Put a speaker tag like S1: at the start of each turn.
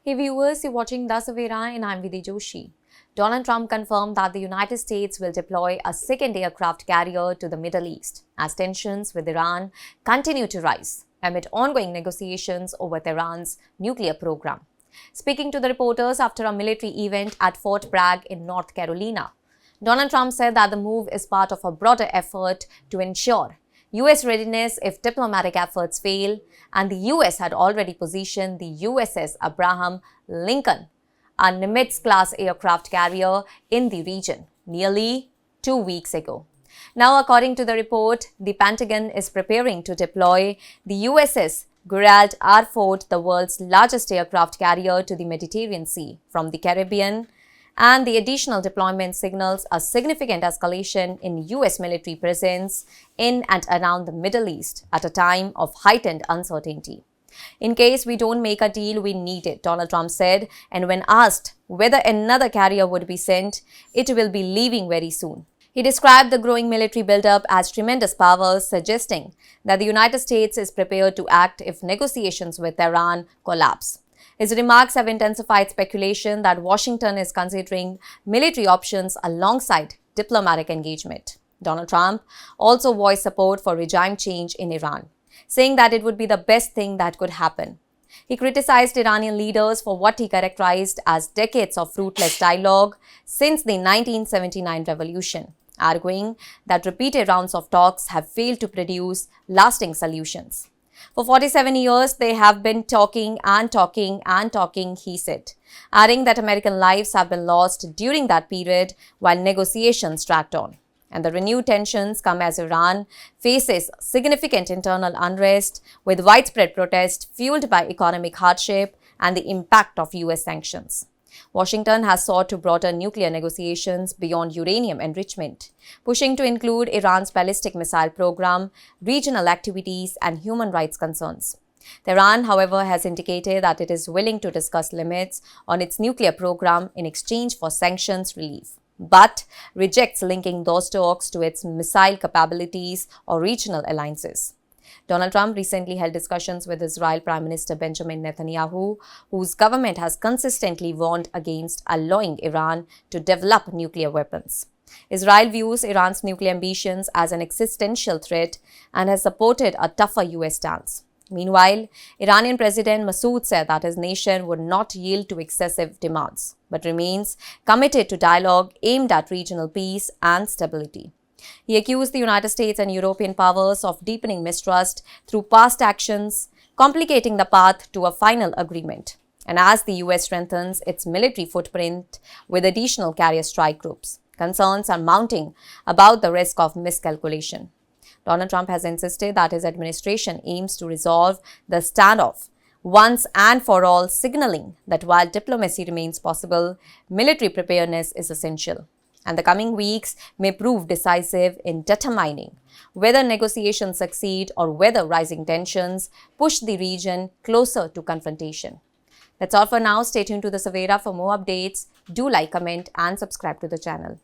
S1: Hey viewers, you're watching The Savera and I'm Vidhi Joshi. Donald Trump confirmed that the United States will deploy a second aircraft carrier to the Middle East as tensions with Iran continue to rise amid ongoing negotiations over Tehran's nuclear program. Speaking to the reporters after a military event at Fort Bragg in North Carolina, Donald Trump said that the move is part of a broader effort to ensure U.S. readiness if diplomatic efforts fail, and the U.S. had already positioned the USS Abraham Lincoln, a Nimitz-class aircraft carrier, in the region nearly 2 weeks ago. Now, according to the report, the Pentagon is preparing to deploy the USS Gerald R. Ford, the world's largest aircraft carrier, to the Mediterranean Sea from the Caribbean, and the additional deployment signals a significant escalation in U.S. military presence in and around the Middle East at a time of heightened uncertainty. In case we don't make a deal, we need it, Donald Trump said, and when asked whether another carrier would be sent, it will be leaving very soon. He described the growing military buildup as tremendous power, suggesting that the United States is prepared to act if negotiations with Iran collapse. His remarks have intensified speculation that Washington is considering military options alongside diplomatic engagement. Donald Trump also voiced support for regime change in Iran, saying that it would be the best thing that could happen. He criticized Iranian leaders for what he characterized as decades of fruitless dialogue since the 1979 revolution, arguing that repeated rounds of talks have failed to produce lasting solutions. For 47 years, they have been talking and talking and talking, he said, adding that American lives have been lost during that period while negotiations dragged on. And the renewed tensions come as Iran faces significant internal unrest with widespread protest fueled by economic hardship and the impact of U.S. sanctions. Washington has sought to broaden nuclear negotiations beyond uranium enrichment, pushing to include Iran's ballistic missile program, regional activities, and human rights concerns. Tehran, however, has indicated that it is willing to discuss limits on its nuclear program in exchange for sanctions relief, but rejects linking those talks to its missile capabilities or regional alliances. Donald Trump recently held discussions with Israel Prime Minister Benjamin Netanyahu, whose government has consistently warned against allowing Iran to develop nuclear weapons. Israel views Iran's nuclear ambitions as an existential threat and has supported a tougher U.S. stance. Meanwhile, Iranian President Massoud said that his nation would not yield to excessive demands, but remains committed to dialogue aimed at regional peace and stability. He accused the United States and European powers of deepening mistrust through past actions, complicating the path to a final agreement. And as the U.S. strengthens its military footprint with additional carrier strike groups, concerns are mounting about the risk of miscalculation. Donald Trump has insisted that his administration aims to resolve the standoff once and for all, signaling that while diplomacy remains possible, military preparedness is essential. And the coming weeks may prove decisive in determining whether negotiations succeed or whether rising tensions push the region closer to confrontation. That's all for now. Stay tuned to The Savera for more updates. Do like, comment, and subscribe to the channel.